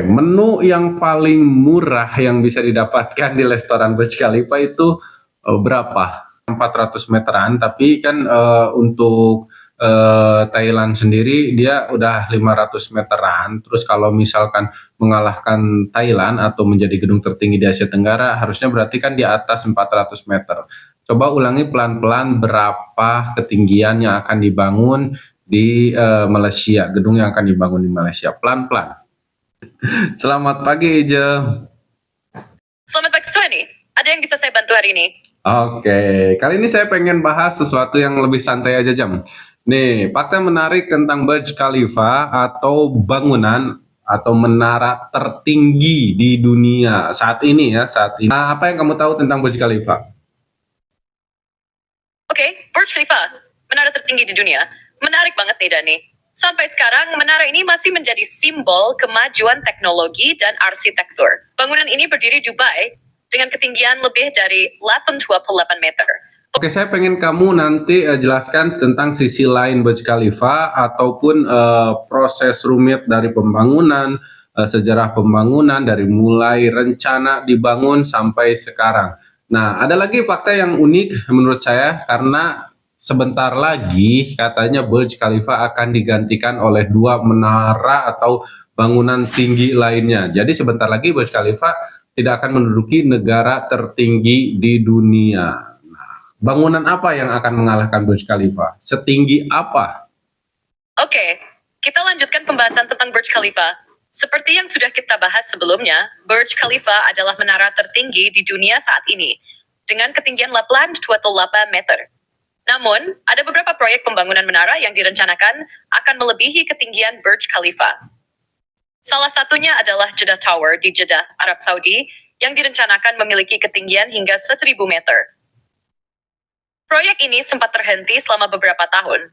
Menu yang paling murah yang bisa didapatkan di restoran Burj Khalifa itu berapa? 400 meteran, tapi kan untuk Thailand sendiri dia udah 500 meteran. Terus kalau misalkan mengalahkan Thailand atau menjadi gedung tertinggi di Asia Tenggara, harusnya berarti kan di atas 400 meter. Coba ulangi pelan-pelan berapa ketinggian yang akan dibangun di Malaysia, gedung yang akan dibangun di Malaysia. Pelan-pelan. Selamat pagi, Je. Selamat pagi, Tony. Ada yang bisa saya bantu hari ini? Oke, kali ini saya pengen bahas sesuatu yang lebih santai aja, Jam. Nih, fakta menarik tentang Burj Khalifa atau bangunan atau menara tertinggi di dunia saat ini ya, saat ini. Nah, apa yang kamu tahu tentang Burj Khalifa? Oke, Burj Khalifa, menara tertinggi di dunia. Menarik banget nih, Dani. Sampai sekarang, menara ini masih menjadi simbol kemajuan teknologi dan arsitektur. Bangunan ini berdiri di Dubai dengan ketinggian lebih dari 828 meter. Oke, saya pengen kamu nanti jelaskan tentang sisi lain Burj Khalifa ataupun proses rumit dari pembangunan, sejarah pembangunan dari mulai rencana dibangun sampai sekarang. Nah, ada lagi fakta yang unik menurut saya karena sebentar lagi katanya Burj Khalifa akan digantikan oleh dua menara atau bangunan tinggi lainnya. Jadi sebentar lagi Burj Khalifa tidak akan menduduki negara tertinggi di dunia. Bangunan apa yang akan mengalahkan Burj Khalifa? Setinggi apa? Oke, kita lanjutkan pembahasan tentang Burj Khalifa. Seperti yang sudah kita bahas sebelumnya, Burj Khalifa adalah menara tertinggi di dunia saat ini, dengan ketinggian 828 meter. Namun, ada beberapa proyek pembangunan menara yang direncanakan akan melebihi ketinggian Burj Khalifa. Salah satunya adalah Jeddah Tower di Jeddah, Arab Saudi, yang direncanakan memiliki ketinggian hingga 1.000 meter. Proyek ini sempat terhenti selama beberapa tahun,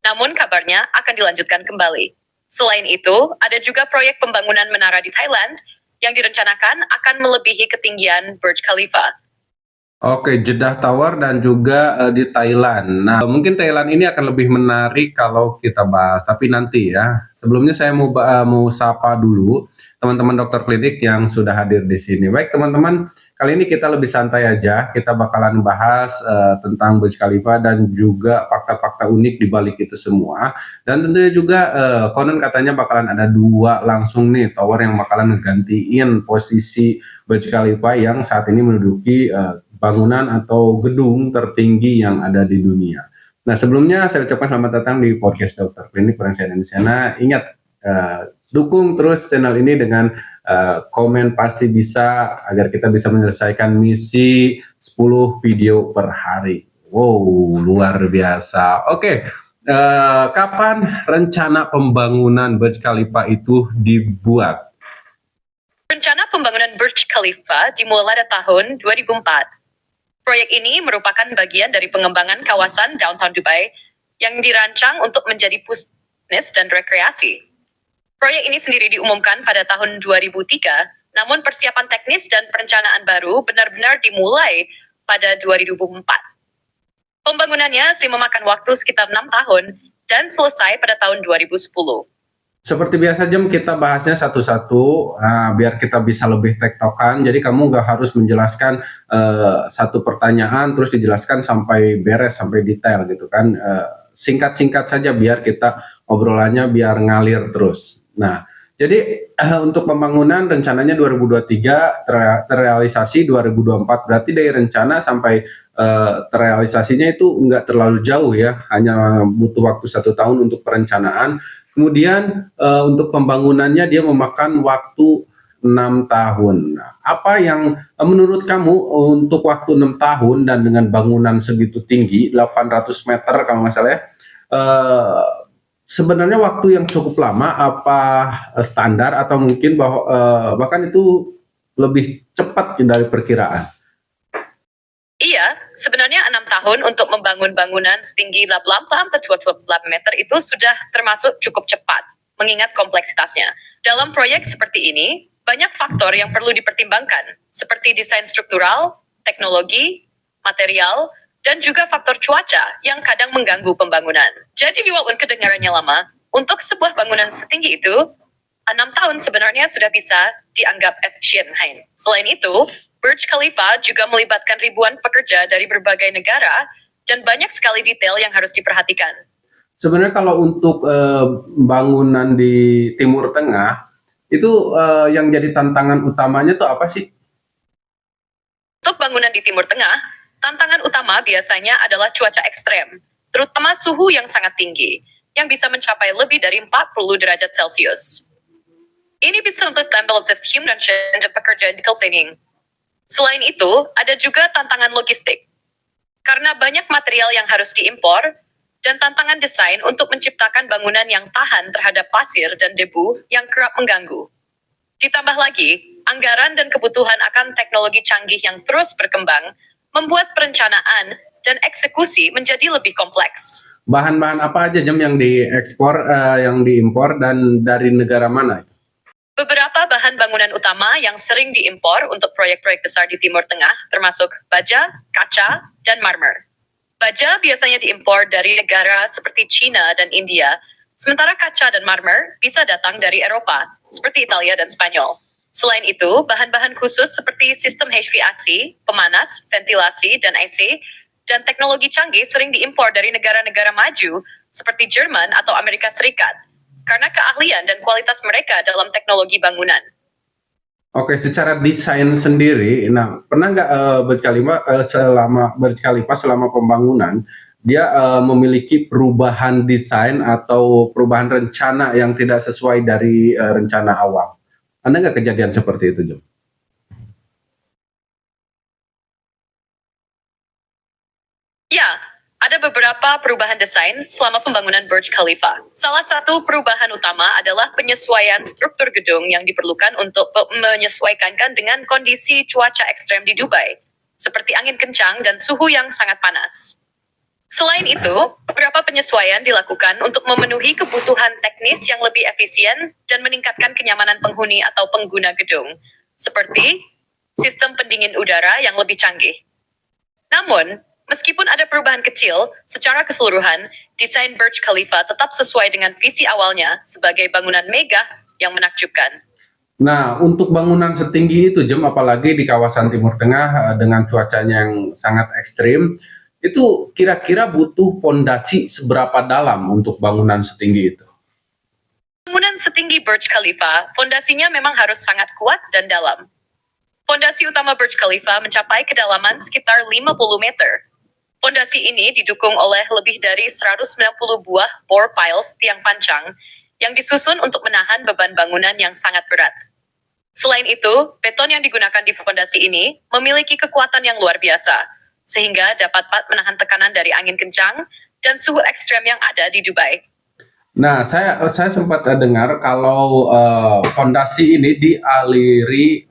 namun kabarnya akan dilanjutkan kembali. Selain itu, ada juga proyek pembangunan menara di Thailand yang direncanakan akan melebihi ketinggian Burj Khalifa. Oke, Jeddah Tower dan juga di Thailand. Nah, mungkin Thailand ini akan lebih menarik kalau kita bahas, tapi nanti ya. Sebelumnya saya mau sapa dulu teman-teman dokter klinik yang sudah hadir di sini. Baik, teman-teman, kali ini kita lebih santai aja. Kita bakalan bahas tentang Burj Khalifa dan juga fakta-fakta unik di balik itu semua. Dan tentunya juga konon katanya bakalan ada dua langsung nih tower yang bakalan ngegantiin posisi Burj Khalifa yang saat ini menduduki bangunan atau gedung tertinggi yang ada di dunia. Nah, sebelumnya saya ucapkan selamat datang di podcast Dokter Klinik Forensik Indonesia. Ingat, dukung terus channel ini dengan komen pasti bisa agar kita bisa menyelesaikan misi 10 video per hari. Wow, luar biasa. Oke, kapan rencana pembangunan Burj Khalifa itu dibuat? Rencana pembangunan Burj Khalifa dimulai pada tahun 2004. Proyek ini merupakan bagian dari pengembangan kawasan downtown Dubai yang dirancang untuk menjadi pusat bisnis dan rekreasi. Proyek ini sendiri diumumkan pada tahun 2003, namun persiapan teknis dan perencanaan baru benar-benar dimulai pada 2004. Pembangunannya sih memakan waktu sekitar 6 tahun dan selesai pada tahun 2010. Seperti biasa Jam, kita bahasnya satu-satu biar kita bisa lebih tektokan. Jadi kamu nggak harus menjelaskan satu pertanyaan terus dijelaskan sampai beres, sampai detail gitu kan. Singkat-singkat saja biar kita obrolannya biar ngalir terus. Nah, jadi untuk pembangunan rencananya 2023 terrealisasi 2024. Berarti dari rencana sampai terrealisasinya itu nggak terlalu jauh ya. Hanya butuh waktu 1 tahun untuk perencanaan. Kemudian untuk pembangunannya dia memakan waktu 6 tahun. Nah, apa yang menurut kamu untuk waktu 6 tahun dan dengan bangunan segitu tinggi 800 meter kalau nggak salah ya, sebenarnya waktu yang cukup lama apa standar atau mungkin bahkan itu lebih cepat dari perkiraan? Iya, sebenarnya 6 tahun untuk membangun bangunan setinggi 828 meter itu sudah termasuk cukup cepat, mengingat kompleksitasnya. Dalam proyek seperti ini, banyak faktor yang perlu dipertimbangkan, seperti desain struktural, teknologi, material, dan juga faktor cuaca yang kadang mengganggu pembangunan. Jadi walaupun kedengarannya lama, untuk sebuah bangunan setinggi itu, 6 tahun sebenarnya sudah bisa dianggap efisien, Hein. Selain itu, Burj Khalifa juga melibatkan ribuan pekerja dari berbagai negara dan banyak sekali detail yang harus diperhatikan. Sebenarnya kalau untuk bangunan di Timur Tengah itu yang jadi tantangan utamanya tuh apa sih? Untuk bangunan di Timur Tengah, tantangan utama biasanya adalah cuaca ekstrem, terutama suhu yang sangat tinggi, yang bisa mencapai lebih dari 40 derajat Celcius. Ini bisa menambah human dan pekerja di cleaning. Selain itu, ada juga tantangan logistik. Karena banyak material yang harus diimpor, dan tantangan desain untuk menciptakan bangunan yang tahan terhadap pasir dan debu yang kerap mengganggu. Ditambah lagi, anggaran dan kebutuhan akan teknologi canggih yang terus berkembang, membuat perencanaan dan eksekusi menjadi lebih kompleks. Bahan-bahan apa aja Jem yang diekspor, yang diimpor dan dari negara mana? Beberapa bahan bangunan utama yang sering diimpor untuk proyek-proyek besar di Timur Tengah termasuk baja, kaca, dan marmer. Baja biasanya diimpor dari negara seperti China dan India, sementara kaca dan marmer bisa datang dari Eropa, seperti Italia dan Spanyol. Selain itu, bahan-bahan khusus seperti sistem HVAC, pemanas, ventilasi, dan AC, dan teknologi canggih sering diimpor dari negara-negara maju, seperti Jerman atau Amerika Serikat, karena keahlian dan kualitas mereka dalam teknologi bangunan. Oke, secara desain sendiri, nah pernah nggak Burj Khalifa selama pembangunan dia memiliki perubahan desain atau perubahan rencana yang tidak sesuai dari rencana awal? Ada nggak kejadian seperti itu, Jom? Ya, ada beberapa perubahan desain selama pembangunan Burj Khalifa. Salah satu perubahan utama adalah penyesuaian struktur gedung yang diperlukan untuk menyesuaikan dengan kondisi cuaca ekstrem di Dubai, seperti angin kencang dan suhu yang sangat panas. Selain itu, beberapa penyesuaian dilakukan untuk memenuhi kebutuhan teknis yang lebih efisien dan meningkatkan kenyamanan penghuni atau pengguna gedung, seperti sistem pendingin udara yang lebih canggih. Namun, meskipun ada perubahan kecil, secara keseluruhan, desain Burj Khalifa tetap sesuai dengan visi awalnya sebagai bangunan megah yang menakjubkan. Nah, untuk bangunan setinggi itu, Jem, apalagi di kawasan Timur Tengah dengan cuacanya yang sangat ekstrim, itu kira-kira butuh pondasi seberapa dalam untuk bangunan setinggi itu? Bangunan setinggi Burj Khalifa, fondasinya memang harus sangat kuat dan dalam. Fondasi utama Burj Khalifa mencapai kedalaman sekitar 50 meter. Fondasi ini didukung oleh lebih dari 190 buah bore piles tiang pancang yang disusun untuk menahan beban bangunan yang sangat berat. Selain itu, beton yang digunakan di fondasi ini memiliki kekuatan yang luar biasa, sehingga dapat menahan tekanan dari angin kencang dan suhu ekstrem yang ada di Dubai. Nah, saya sempat dengar kalau fondasi ini dialiri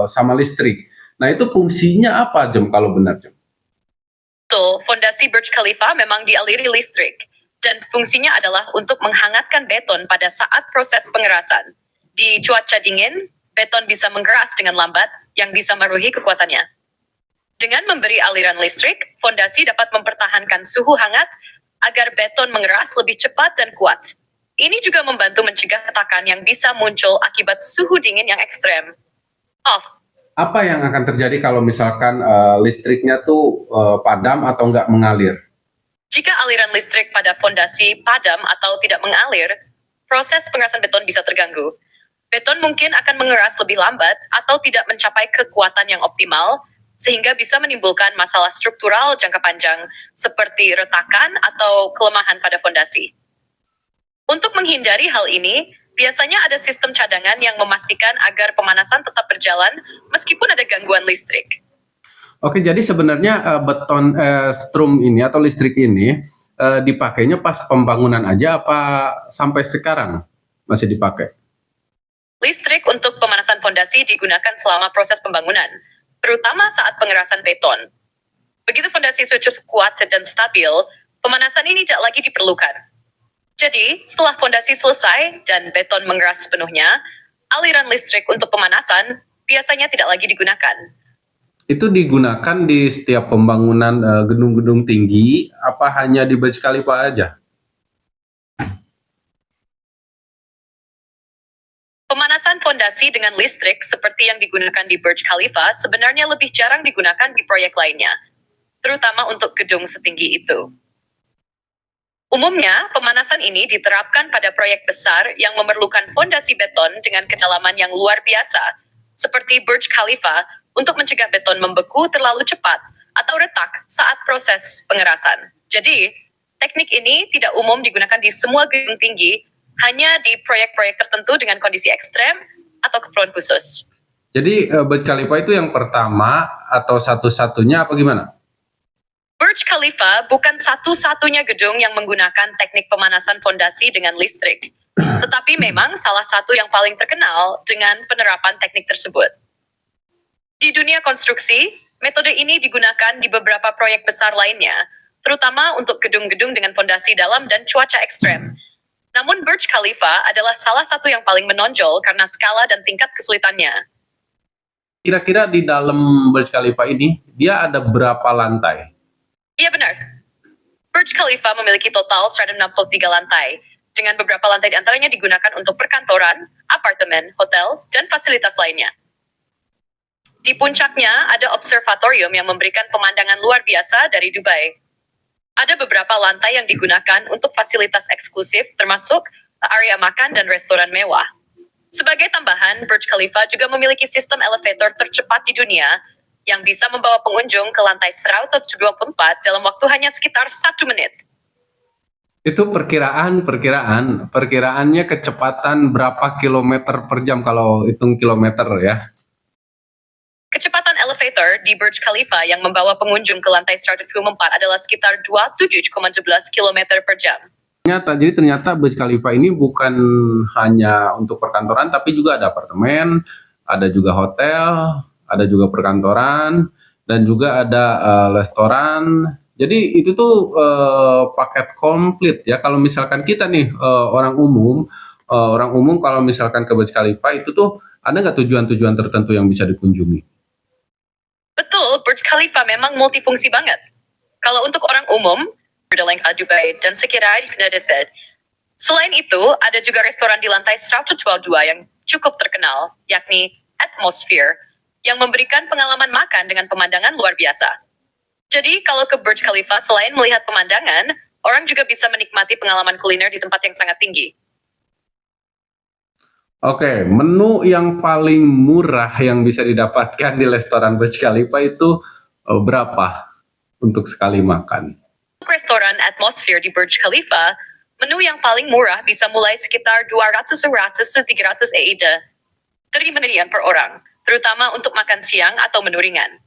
sama listrik. Nah, itu fungsinya apa, Jem, kalau benar, Jem? Betul, fondasi Burj Khalifa memang dialiri listrik, dan fungsinya adalah untuk menghangatkan beton pada saat proses pengerasan. Di cuaca dingin, beton bisa mengeras dengan lambat, yang bisa meruhi kekuatannya. Dengan memberi aliran listrik, fondasi dapat mempertahankan suhu hangat agar beton mengeras lebih cepat dan kuat. Ini juga membantu mencegah hetakan yang bisa muncul akibat suhu dingin yang ekstrem. Apa yang akan terjadi kalau misalkan listriknya tuh padam atau nggak mengalir? Jika aliran listrik pada fondasi padam atau tidak mengalir, proses pengerasan beton bisa terganggu. Beton mungkin akan mengeras lebih lambat atau tidak mencapai kekuatan yang optimal, sehingga bisa menimbulkan masalah struktural jangka panjang, seperti retakan atau kelemahan pada fondasi. Untuk menghindari hal ini, biasanya ada sistem cadangan yang memastikan agar pemanasan tetap berjalan meskipun ada gangguan listrik. Oke, jadi sebenarnya beton strum ini atau listrik ini dipakainya pas pembangunan aja apa sampai sekarang masih dipakai? Listrik untuk pemanasan fondasi digunakan selama proses pembangunan, terutama saat pengerasan beton. Begitu fondasi sudah kuat dan stabil, pemanasan ini tidak lagi diperlukan. Jadi, setelah fondasi selesai dan beton mengeras sepenuhnya, aliran listrik untuk pemanasan biasanya tidak lagi digunakan. Itu digunakan di setiap pembangunan gedung-gedung tinggi, apa hanya di Burj Khalifa aja? fondasi dengan listrik seperti yang digunakan di Burj Khalifa sebenarnya lebih jarang digunakan di proyek lainnya, terutama untuk gedung setinggi itu. Umumnya, pemanasan ini diterapkan pada proyek besar yang memerlukan fondasi beton dengan kedalaman yang luar biasa, seperti Burj Khalifa, untuk mencegah beton membeku terlalu cepat atau retak saat proses pengerasan. Jadi, teknik ini tidak umum digunakan di semua gedung tinggi, hanya di proyek-proyek tertentu dengan kondisi ekstrem atau keperluan khusus. Jadi Burj Khalifa itu yang pertama atau satu-satunya apa gimana? Burj Khalifa bukan satu-satunya gedung yang menggunakan teknik pemanasan fondasi dengan listrik, tetapi memang salah satu yang paling terkenal dengan penerapan teknik tersebut. Di dunia konstruksi, metode ini digunakan di beberapa proyek besar lainnya, terutama untuk gedung-gedung dengan fondasi dalam dan cuaca ekstrem. Namun Burj Khalifa adalah salah satu yang paling menonjol karena skala dan tingkat kesulitannya. Kira-kira di dalam Burj Khalifa ini, dia ada berapa lantai? Iya benar. Burj Khalifa memiliki total 163 lantai, dengan beberapa lantai di antaranya digunakan untuk perkantoran, apartemen, hotel, dan fasilitas lainnya. Di puncaknya ada observatorium yang memberikan pemandangan luar biasa dari Dubai. Ada beberapa lantai yang digunakan untuk fasilitas eksklusif termasuk area makan dan restoran mewah. Sebagai tambahan, Burj Khalifa juga memiliki sistem elevator tercepat di dunia yang bisa membawa pengunjung ke lantai 124 dalam waktu hanya sekitar 1 menit. Itu perkiraannya kecepatan berapa kilometer per jam kalau hitung kilometer ya? Kecepatan elevator di Burj Khalifa yang membawa pengunjung ke lantai 124 adalah sekitar 27,11 km per jam. Ternyata Burj Khalifa ini bukan hanya untuk perkantoran, tapi juga ada apartemen, ada juga hotel, ada juga perkantoran, dan juga ada restoran. Jadi itu tuh paket komplit ya. Kalau misalkan kita nih orang umum kalau misalkan ke Burj Khalifa itu tuh ada nggak tujuan-tujuan tertentu yang bisa dikunjungi? Betul, Burj Khalifa memang multifungsi banget. Kalau untuk orang umum, Berdaleng Dubai dan sekitarnya Desed. Selain itu, ada juga restoran di lantai 122 yang cukup terkenal, yakni Atmosphere, yang memberikan pengalaman makan dengan pemandangan luar biasa. Jadi, kalau ke Burj Khalifa selain melihat pemandangan, orang juga bisa menikmati pengalaman kuliner di tempat yang sangat tinggi. Oke, menu yang paling murah yang bisa didapatkan di restoran Burj Khalifa itu berapa untuk sekali makan? Untuk restoran Atmosphere di Burj Khalifa, menu yang paling murah bisa mulai sekitar 200-300 AED, $3 per orang, terutama untuk makan siang atau menu ringan.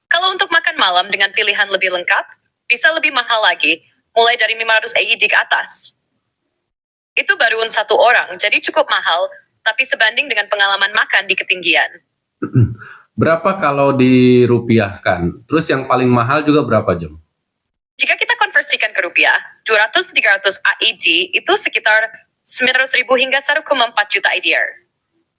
Kalau untuk makan malam dengan pilihan lebih lengkap, bisa lebih mahal lagi, mulai dari 500 AED ke atas. Itu baru satu orang, jadi cukup mahal, tapi sebanding dengan pengalaman makan di ketinggian. Berapa kalau dirupiahkan? Terus yang paling mahal juga berapa jam? Jika kita konversikan ke rupiah, 200-300 AED itu sekitar 900.000 hingga 1,4 juta IDR.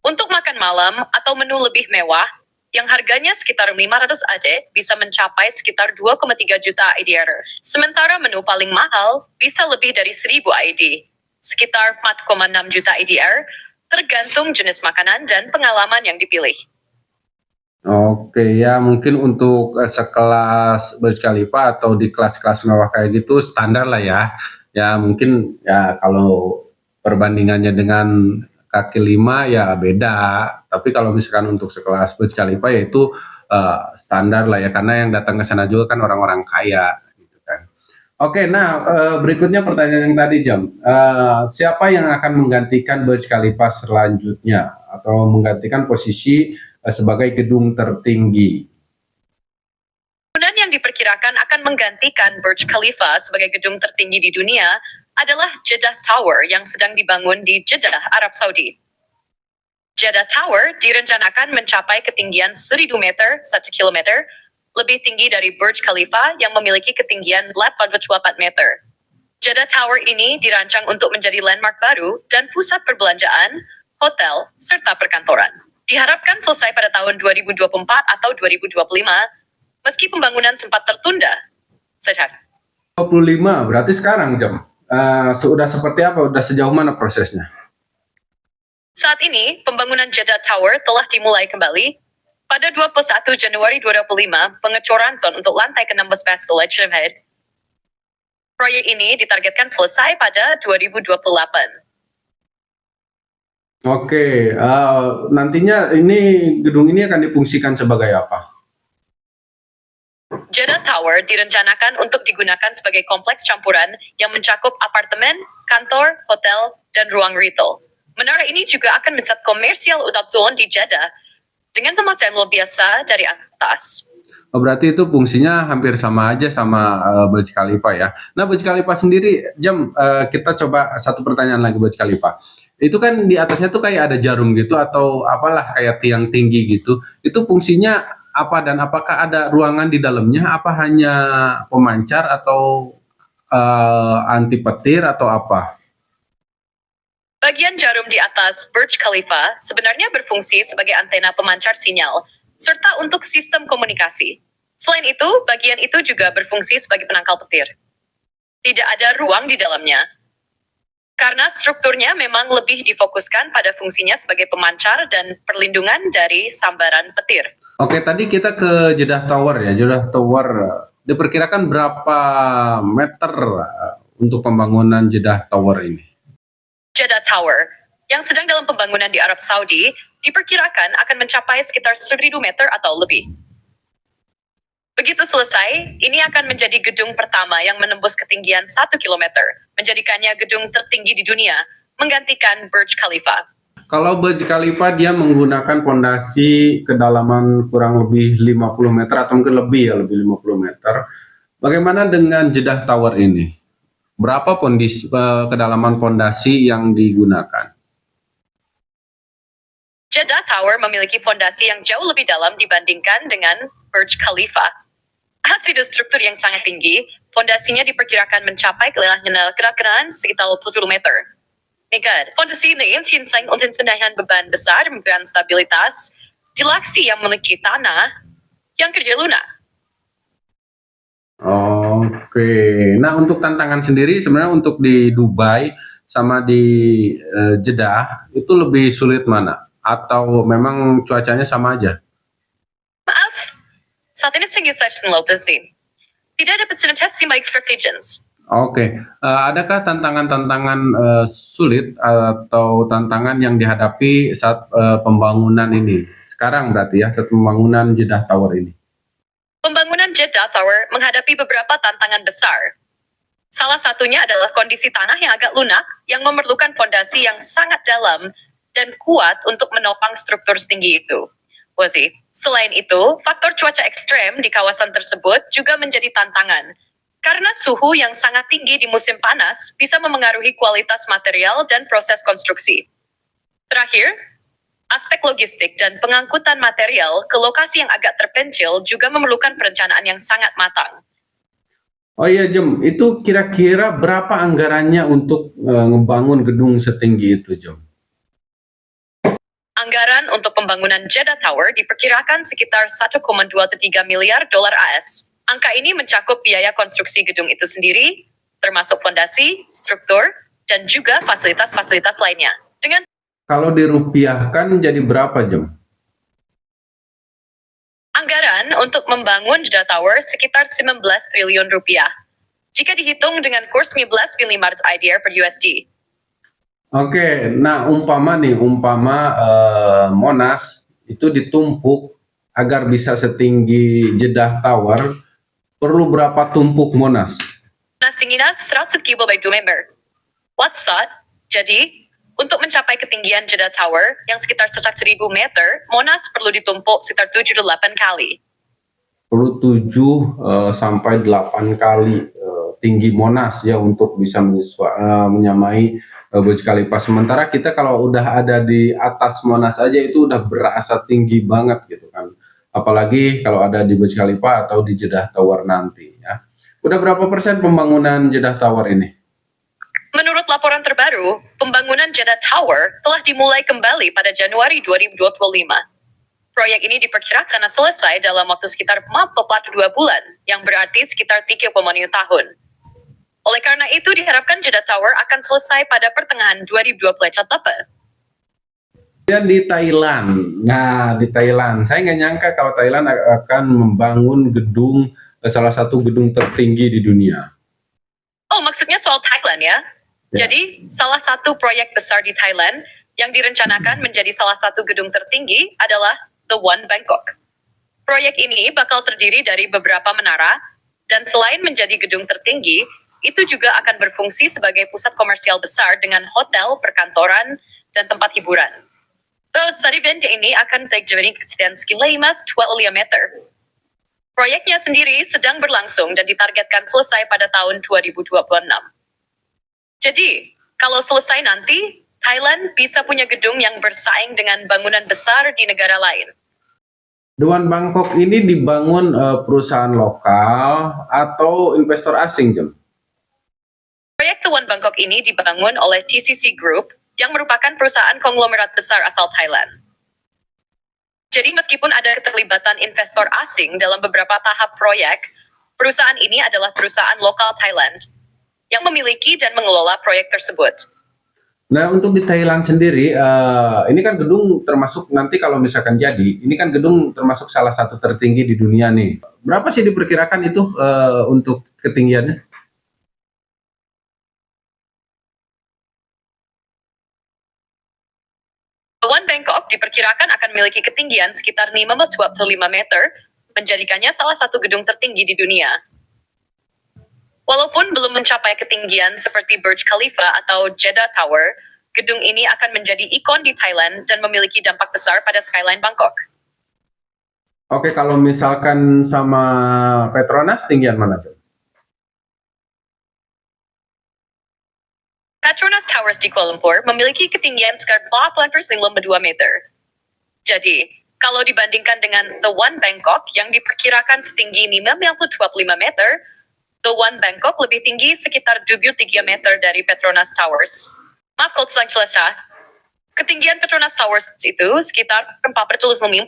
Untuk makan malam atau menu lebih mewah, yang harganya sekitar 500 AED bisa mencapai sekitar 2,3 juta IDR. Sementara menu paling mahal bisa lebih dari 1.000 AED, sekitar 4,6 juta IDR, tergantung jenis makanan dan pengalaman yang dipilih. Oke ya, mungkin untuk sekelas Burj Khalifa atau di kelas-kelas mewah kayak gitu standar lah ya. Ya mungkin ya kalau perbandingannya dengan kaki lima ya beda. Tapi kalau misalkan untuk sekelas Burj Khalifa ya itu standar lah ya, karena yang datang ke sana juga kan orang-orang kaya gitu kan. Oke, nah berikutnya pertanyaan yang tadi Jam. Siapa yang akan menggantikan Burj Khalifa selanjutnya atau menggantikan posisi sebagai gedung tertinggi? Bangunan yang diperkirakan akan menggantikan Burj Khalifa sebagai gedung tertinggi di dunia adalah Jeddah Tower yang sedang dibangun di Jeddah, Arab Saudi. Jeddah Tower direncanakan mencapai ketinggian 1.000 meter, 1 kilometer, lebih tinggi dari Burj Khalifa yang memiliki ketinggian 84 meter. Jeddah Tower ini dirancang untuk menjadi landmark baru dan pusat perbelanjaan, hotel, serta perkantoran. Diharapkan selesai pada tahun 2024 atau 2025, meski pembangunan sempat tertunda. Sejak 25, berarti sekarang Jam. Sudah seperti apa? Sudah sejauh mana prosesnya? Saat ini, pembangunan Jeddah Tower telah dimulai kembali. Pada 21 Januari 2025, pengecoran ton untuk lantai ke-16 Basel Edgehead. Proyek ini ditargetkan selesai pada 2028. Oke, nantinya gedung ini akan difungsikan sebagai apa? Jeddah Tower direncanakan untuk digunakan sebagai kompleks campuran yang mencakup apartemen, kantor, hotel, dan ruang retail. Menara ini juga akan menjadi komersial utama di Jeddah dengan pemakaian luar biasa dari atas. Oh, berarti itu fungsinya hampir sama aja sama Burj Khalifa ya. Nah, Burj Khalifa sendiri, kita coba satu pertanyaan lagi Burj Khalifa. Itu kan di atasnya tuh kayak ada jarum gitu atau apalah kayak tiang tinggi gitu. Itu fungsinya apa dan apakah ada ruangan di dalamnya? Apa hanya pemancar atau anti petir atau apa? Bagian jarum di atas Burj Khalifa sebenarnya berfungsi sebagai antena pemancar sinyal, serta untuk sistem komunikasi. Selain itu, bagian itu juga berfungsi sebagai penangkal petir. Tidak ada ruang di dalamnya. Karena strukturnya memang lebih difokuskan pada fungsinya sebagai pemancar dan perlindungan dari sambaran petir. Oke, tadi kita ke Jeddah Tower ya. Jeddah Tower diperkirakan berapa meter untuk pembangunan Jeddah Tower ini? Jeddah Tower, yang sedang dalam pembangunan di Arab Saudi, diperkirakan akan mencapai sekitar 1.000 meter atau lebih. Begitu selesai, ini akan menjadi gedung pertama yang menembus ketinggian 1 kilometer, menjadikannya gedung tertinggi di dunia, menggantikan Burj Khalifa. Kalau Burj Khalifa dia menggunakan pondasi kedalaman kurang lebih 50 meter atau mungkin lebih 50 meter. Bagaimana dengan Jeddah Tower ini? Berapa kedalaman pondasi yang digunakan? Jeddah Tower memiliki fondasi yang jauh lebih dalam dibandingkan dengan Burj Khalifa. Hasil struktur yang sangat tinggi, fondasinya diperkirakan mencapai kedalaman sekitar 70 meter. Fondasi ini dirancang untuk menahan beban besar dan stabilitas di lokasi yang memiliki tanah yang kerja lunak. Oke, nah untuk tantangan sendiri sebenarnya untuk di Dubai sama di Jeddah itu lebih sulit mana? Atau memang cuacanya sama aja? Maaf, saat ini tinggi saya lokasi. Tidak ada presentasi microphagens. Oke, adakah tantangan-tantangan sulit atau tantangan yang dihadapi saat pembangunan ini? Sekarang berarti ya, saat pembangunan Jeddah Tower ini. Pembangunan Jeddah Tower menghadapi beberapa tantangan besar. Salah satunya adalah kondisi tanah yang agak lunak yang memerlukan fondasi yang sangat dalam dan kuat untuk menopang struktur setinggi itu. Selain itu, faktor cuaca ekstrem di kawasan tersebut juga menjadi tantangan. Karena suhu yang sangat tinggi di musim panas bisa memengaruhi kualitas material dan proses konstruksi. Terakhir, aspek logistik dan pengangkutan material ke lokasi yang agak terpencil juga memerlukan perencanaan yang sangat matang. Oh iya Jem, itu kira-kira berapa anggarannya untuk ngebangun gedung setinggi itu Jem? Anggaran untuk pembangunan Jeddah Tower diperkirakan sekitar 1,23 miliar dolar AS. Angka ini mencakup biaya konstruksi gedung itu sendiri, termasuk fondasi, struktur, dan juga fasilitas-fasilitas lainnya. Kalau dirupiahkan jadi berapa Jem? Anggaran untuk membangun Jeddah Tower sekitar 19 triliun rupiah. Jika dihitung dengan kurs 15,5 IDR per USD. Oke, nah umpama Monas itu ditumpuk agar bisa setinggi Jeddah Tower, perlu berapa tumpuk Monas? Monas tingginya 100 kilo by 2 meter. Jadi, untuk mencapai ketinggian Jeddah Tower yang sekitar 1.000 meter, Monas perlu ditumpuk sekitar 7-8 kali. Perlu 7 sampai 8 kali tinggi Monas ya untuk bisa menyamai Burj Khalifa. Sementara kita kalau udah ada di atas Monas aja itu udah berasa tinggi banget gitu kan. Apalagi kalau ada di Burj Khalifa atau di Jeddah Tower nanti ya. Udah berapa persen pembangunan Jeddah Tower ini? Menurut laporan terbaru, pembangunan Jeddah Tower telah dimulai kembali pada Januari 2025. Proyek ini diperkirakan selesai dalam waktu sekitar 42 bulan, yang berarti sekitar 3,5 tahun. Oleh karena itu diharapkan Jeddah Tower akan selesai pada pertengahan 2028. Kemudian di Thailand. Nah, di Thailand, saya nggak nyangka kalau Thailand akan membangun gedung, salah satu gedung tertinggi di dunia. Oh, maksudnya soal Thailand ya? Ya. Jadi, salah satu proyek besar di Thailand yang direncanakan menjadi salah satu gedung tertinggi adalah The One Bangkok. Proyek ini bakal terdiri dari beberapa menara, dan selain menjadi gedung tertinggi, itu juga akan berfungsi sebagai pusat komersial besar dengan hotel, perkantoran, dan tempat hiburan. Terus, benda ini akan terjadi ketinggian sekitar 5 meter. Proyeknya sendiri sedang berlangsung dan ditargetkan selesai pada tahun 2026. Jadi, kalau selesai nanti, Thailand bisa punya gedung yang bersaing dengan bangunan besar di negara lain. The One Bangkok ini dibangun perusahaan lokal atau investor asing, Jem? Proyek The One Bangkok ini dibangun oleh TCC Group, yang merupakan perusahaan konglomerat besar asal Thailand. Jadi meskipun ada keterlibatan investor asing dalam beberapa tahap proyek, perusahaan ini adalah perusahaan lokal Thailand yang memiliki dan mengelola proyek tersebut. Nah, untuk di Thailand sendiri, ini kan gedung termasuk nanti kalau misalkan jadi, ini kan gedung termasuk salah satu tertinggi di dunia nih. Berapa sih diperkirakan itu untuk ketinggiannya? One Bangkok diperkirakan akan memiliki ketinggian sekitar 525 meter, menjadikannya salah satu gedung tertinggi di dunia. Walaupun belum mencapai ketinggian seperti Burj Khalifa atau Jeddah Tower, gedung ini akan menjadi ikon di Thailand dan memiliki dampak besar pada skyline Bangkok. Oke, kalau misalkan sama Petronas, tinggian mana tuh? Petronas Towers di Kuala Lumpur memiliki ketinggian sekitar 8,52 meter. Jadi, kalau dibandingkan dengan The One Bangkok yang diperkirakan setinggi 525 meter, The One Bangkok lebih tinggi sekitar 23 meter dari Petronas Towers. Maaf kalau salah jelasnya. Ketinggian Petronas Towers itu sekitar 452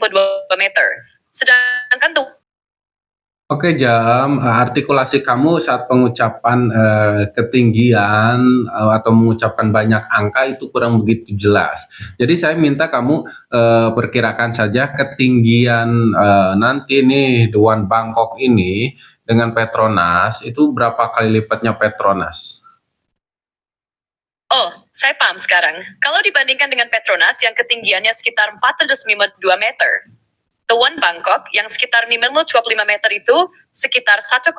meter. Sedangkan The Oke, Jam, artikulasi kamu saat pengucapan ketinggian atau mengucapkan banyak angka itu kurang begitu jelas. Jadi saya minta kamu perkirakan saja ketinggian nanti nih The One Bangkok ini dengan Petronas itu berapa kali lipatnya Petronas? Oh, saya paham sekarang. Kalau dibandingkan dengan Petronas yang ketinggiannya sekitar 452 meter, The One Bangkok yang sekitar 525 meter itu sekitar 1,19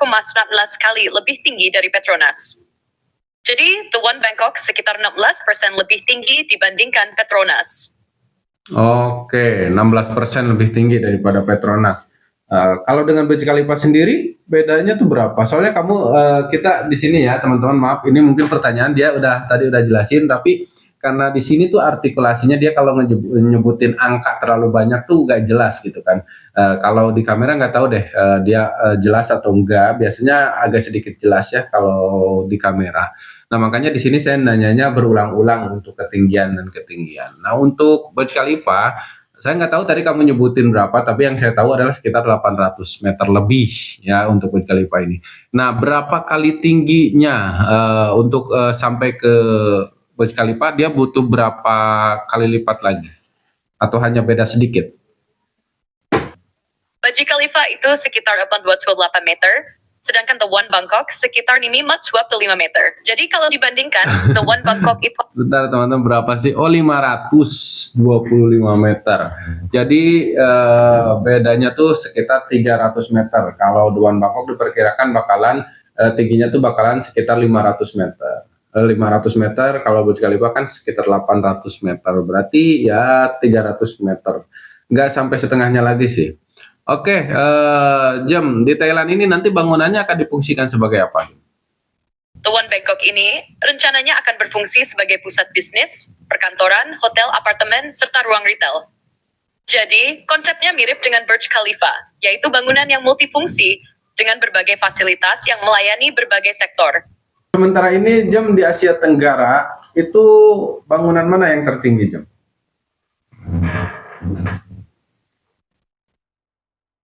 kali lebih tinggi dari Petronas. Jadi, The One Bangkok sekitar 16% lebih tinggi dibandingkan Petronas. Oke, 16% lebih tinggi daripada Petronas. Kalau dengan Burj Khalifa sendiri, bedanya tuh berapa? Soalnya kamu, kita di sini ya teman-teman, maaf ini mungkin pertanyaan dia tadi udah jelasin, tapi karena di sini tuh artikulasinya dia kalau nyebutin angka terlalu banyak tuh nggak jelas gitu kan. Kalau di kamera nggak tahu deh dia jelas atau enggak. Biasanya agak sedikit jelas ya kalau di kamera. Nah makanya di sini saya nanyanya berulang-ulang untuk ketinggian dan ketinggian. Nah untuk Burj Khalifa, saya nggak tahu tadi kamu nyebutin berapa, tapi yang saya tahu adalah sekitar 800 meter lebih ya untuk Burj Khalifa ini. Nah berapa kali tingginya untuk sampai ke Burj Khalifa dia butuh berapa kali lipat lagi? Atau hanya beda sedikit? Burj Khalifa itu sekitar 828 meter, sedangkan The One Bangkok sekitar 525 meter. Jadi kalau dibandingkan, The One Bangkok itu... Bentar teman-teman, berapa sih? Oh 525 meter. Jadi bedanya tuh sekitar 300 meter. Kalau The One Bangkok diperkirakan bakalan tingginya tuh bakalan sekitar 500 meter. 500 meter, kalau Burj Khalifa kan sekitar 800 meter, berarti ya 300 meter, nggak sampai setengahnya lagi sih. Oke, Jam, di Thailand ini nanti bangunannya akan difungsikan sebagai apa? The One Bangkok ini rencananya akan berfungsi sebagai pusat bisnis, perkantoran, hotel, apartemen, serta ruang retail. Jadi, konsepnya mirip dengan Burj Khalifa, yaitu bangunan yang multifungsi dengan berbagai fasilitas yang melayani berbagai sektor. Sementara ini, Jam, di Asia Tenggara, itu bangunan mana yang tertinggi, Jam?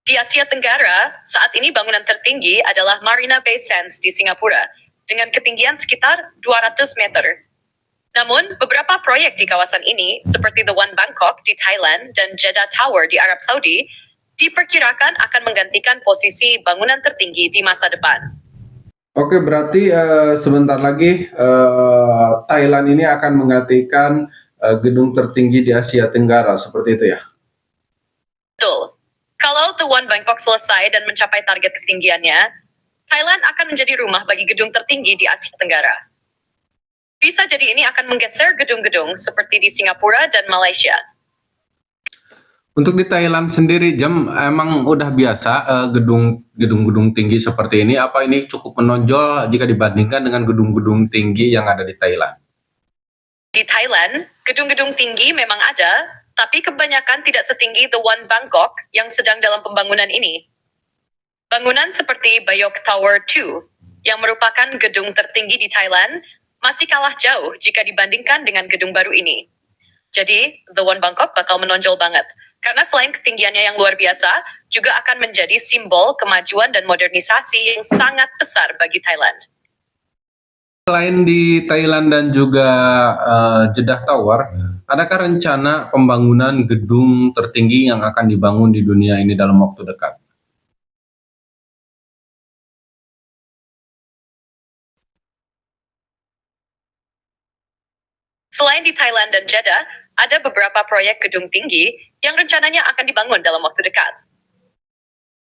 Di Asia Tenggara, saat ini bangunan tertinggi adalah Marina Bay Sands di Singapura, dengan ketinggian sekitar 200 meter. Namun, beberapa proyek di kawasan ini, seperti The One Bangkok di Thailand dan Jeddah Tower di Arab Saudi, diperkirakan akan menggantikan posisi bangunan tertinggi di masa depan. Oke, berarti sebentar lagi Thailand ini akan menggantikan gedung tertinggi di Asia Tenggara, seperti itu ya? Betul. Kalau The One Bangkok selesai dan mencapai target ketinggiannya, Thailand akan menjadi rumah bagi gedung tertinggi di Asia Tenggara. Bisa jadi ini akan menggeser gedung-gedung seperti di Singapura dan Malaysia. Untuk di Thailand sendiri, emang udah biasa gedung-gedung tinggi seperti ini. Apa ini cukup menonjol jika dibandingkan dengan gedung-gedung tinggi yang ada di Thailand? Di Thailand, gedung-gedung tinggi memang ada, tapi kebanyakan tidak setinggi The One Bangkok yang sedang dalam pembangunan ini. Bangunan seperti Bayok Tower 2, yang merupakan gedung tertinggi di Thailand, masih kalah jauh jika dibandingkan dengan gedung baru ini. Jadi, The One Bangkok bakal menonjol banget. Karena selain ketinggiannya yang luar biasa, juga akan menjadi simbol kemajuan dan modernisasi yang sangat besar bagi Thailand. Selain di Thailand dan juga Jeddah Tower, adakah rencana pembangunan gedung tertinggi yang akan dibangun di dunia ini dalam waktu dekat? Selain di Thailand dan Jeddah, ada beberapa proyek gedung tinggi yang rencananya akan dibangun dalam waktu dekat.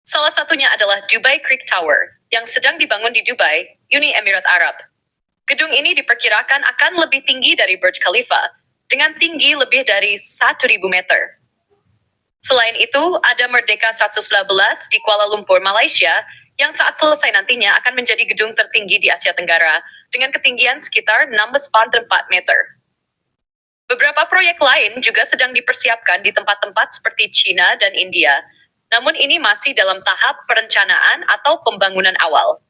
Salah satunya adalah Dubai Creek Tower, yang sedang dibangun di Dubai, Uni Emirat Arab. Gedung ini diperkirakan akan lebih tinggi dari Burj Khalifa, dengan tinggi lebih dari 1.000 meter. Selain itu, ada Merdeka 111 di Kuala Lumpur, Malaysia, yang saat selesai nantinya akan menjadi gedung tertinggi di Asia Tenggara, dengan ketinggian sekitar 16.4 meter. Beberapa proyek lain juga sedang dipersiapkan di tempat-tempat seperti China dan India, namun ini masih dalam tahap perencanaan atau pembangunan awal.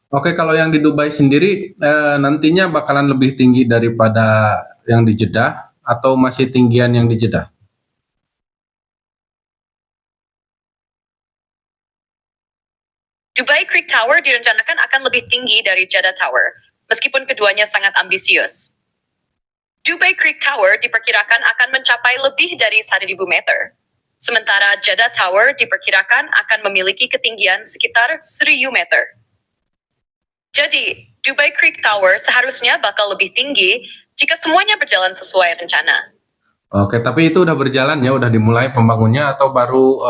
Oke, kalau yang di Dubai sendiri nantinya bakalan lebih tinggi daripada yang di Jeddah atau masih tinggian yang di Jeddah? Dubai Creek Tower direncanakan akan lebih tinggi dari Jeddah Tower, meskipun keduanya sangat ambisius. Dubai Creek Tower diperkirakan akan mencapai lebih dari 1.000 meter. Sementara Jeddah Tower diperkirakan akan memiliki ketinggian sekitar 1.000 meter. Jadi, Dubai Creek Tower seharusnya bakal lebih tinggi jika semuanya berjalan sesuai rencana. Oke, tapi itu udah berjalan ya, udah dimulai pembangunnya atau baru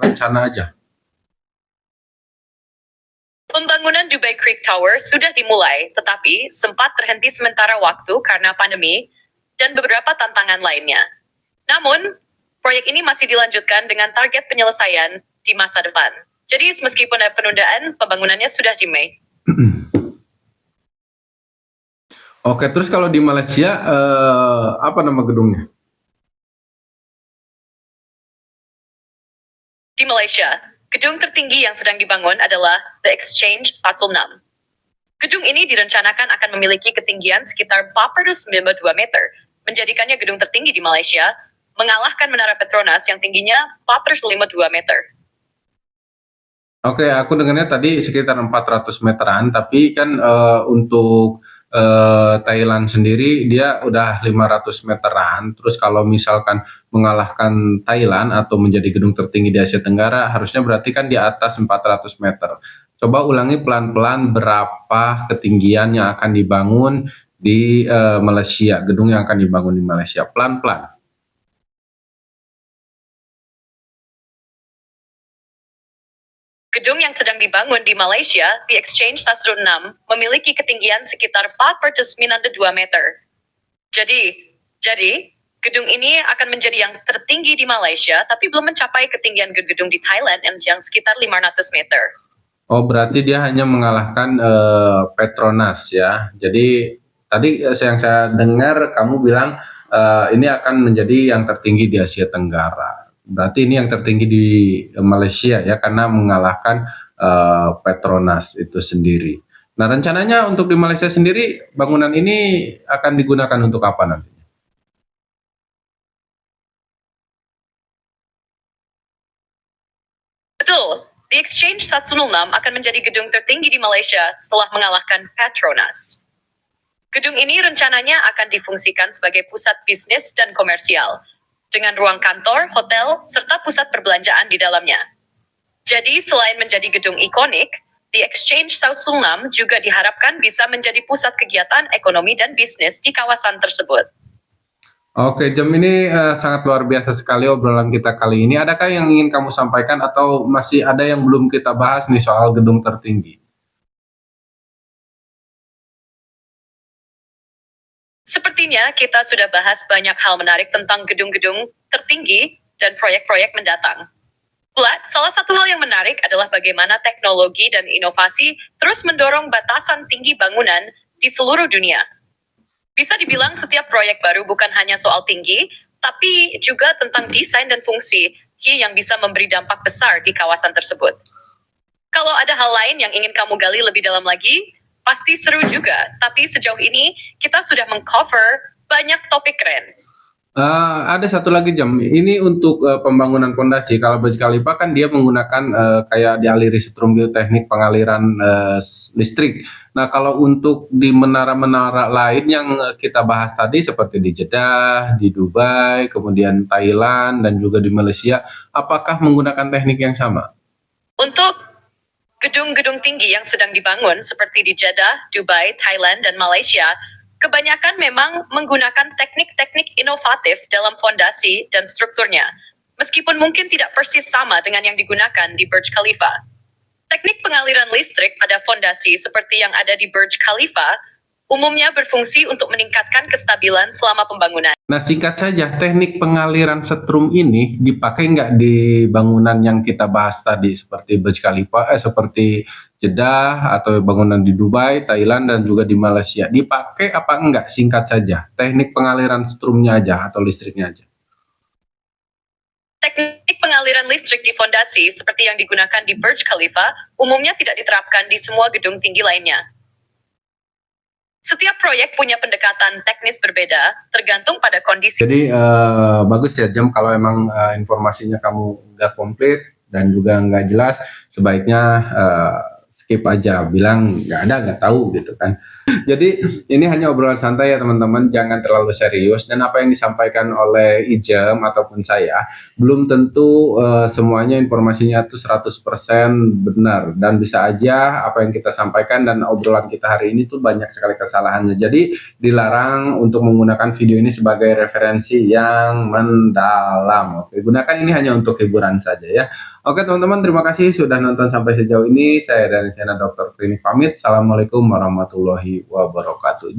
rencana aja? Pembangunan Dubai Creek Tower sudah dimulai, tetapi sempat terhenti sementara waktu karena pandemi dan beberapa tantangan lainnya. Namun, proyek ini masih dilanjutkan dengan target penyelesaian di masa depan. Jadi, meskipun ada penundaan, pembangunannya sudah di Mei. Oke, terus kalau di Malaysia, apa nama gedungnya? Di Malaysia, gedung tertinggi yang sedang dibangun adalah The Exchange 106. Gedung ini direncanakan akan memiliki ketinggian sekitar 492 meter, menjadikannya gedung tertinggi di Malaysia, mengalahkan Menara Petronas yang tingginya 452 meter. Oke, aku dengarnya tadi sekitar 400 meteran, tapi kan untuk Thailand sendiri dia udah 500 meteran. Terus kalau misalkan mengalahkan Thailand atau menjadi gedung tertinggi di Asia Tenggara, harusnya berarti kan di atas 400 meter. Coba ulangi pelan-pelan berapa ketinggian yang akan dibangun di Malaysia, gedung yang akan dibangun di Malaysia, pelan-pelan. Gedung yang sedang dibangun di Malaysia, The Exchange 106, memiliki ketinggian sekitar 492 meter. Jadi, gedung ini akan menjadi yang tertinggi di Malaysia, tapi belum mencapai ketinggian gedung di Thailand yang sekitar 500 meter. Oh, berarti dia hanya mengalahkan Petronas ya. Jadi tadi yang saya dengar kamu bilang ini akan menjadi yang tertinggi di Asia Tenggara. Berarti ini yang tertinggi di Malaysia ya, karena mengalahkan Petronas itu sendiri. Nah, rencananya untuk di Malaysia sendiri bangunan ini akan digunakan untuk apa nanti? Betul, The Exchange 106 akan menjadi gedung tertinggi di Malaysia setelah mengalahkan Petronas. Gedung ini rencananya akan difungsikan sebagai pusat bisnis dan komersial, dengan ruang kantor, hotel, serta pusat perbelanjaan di dalamnya. Jadi selain menjadi gedung ikonik, The Exchange South Sullam juga diharapkan bisa menjadi pusat kegiatan ekonomi dan bisnis di kawasan tersebut. Oke, Jam, ini sangat luar biasa sekali obrolan kita kali ini. Adakah yang ingin kamu sampaikan atau masih ada yang belum kita bahas nih soal gedung tertinggi? Sepertinya kita sudah bahas banyak hal menarik tentang gedung-gedung tertinggi dan proyek-proyek mendatang. Pula, salah satu hal yang menarik adalah bagaimana teknologi dan inovasi terus mendorong batasan tinggi bangunan di seluruh dunia. Bisa dibilang setiap proyek baru bukan hanya soal tinggi, tapi juga tentang desain dan fungsi yang bisa memberi dampak besar di kawasan tersebut. Kalau ada hal lain yang ingin kamu gali lebih dalam lagi, pasti seru juga. Tapi sejauh ini, kita sudah mengcover banyak topik keren. Ada satu lagi, Jam. Ini untuk pembangunan fondasi. Kalau Burj Khalifa kan dia menggunakan kayak dialiri setrum gitu, teknik pengaliran listrik. Nah, kalau untuk di menara-menara lain yang kita bahas tadi seperti di Jeddah, di Dubai, kemudian Thailand dan juga di Malaysia, apakah menggunakan teknik yang sama? Untuk gedung-gedung tinggi yang sedang dibangun seperti di Jeddah, Dubai, Thailand, dan Malaysia, kebanyakan memang menggunakan teknik-teknik inovatif dalam fondasi dan strukturnya, meskipun mungkin tidak persis sama dengan yang digunakan di Burj Khalifa. Teknik pengaliran listrik pada fondasi seperti yang ada di Burj Khalifa umumnya berfungsi untuk meningkatkan kestabilan selama pembangunan. Nah, singkat saja, teknik pengaliran setrum ini dipakai nggak di bangunan yang kita bahas tadi, seperti Burj Khalifa, seperti Jeddah, atau bangunan di Dubai, Thailand, dan juga di Malaysia. Dipakai apa enggak? Singkat saja, teknik pengaliran setrumnya aja atau listriknya aja. Teknik pengaliran listrik di fondasi seperti yang digunakan di Burj Khalifa umumnya tidak diterapkan di semua gedung tinggi lainnya. Setiap proyek punya pendekatan teknis berbeda, tergantung pada kondisi. Jadi bagus ya, Jam, kalau emang informasinya kamu nggak komplit dan juga nggak jelas, sebaiknya skip aja, bilang nggak ada, nggak tahu gitu kan. Jadi ini hanya obrolan santai ya teman-teman, jangan terlalu serius, dan apa yang disampaikan oleh Ijem ataupun saya belum tentu semuanya informasinya itu 100% benar, dan bisa aja apa yang kita sampaikan dan obrolan kita hari ini tuh banyak sekali kesalahannya. Jadi dilarang untuk menggunakan video ini sebagai referensi yang mendalam. Oke, gunakan ini hanya untuk hiburan saja ya. Oke teman-teman, terima kasih sudah nonton sampai sejauh ini. Saya dari channel Dr. Klinik pamit. Assalamualaikum warahmatullahi wabarakatuh.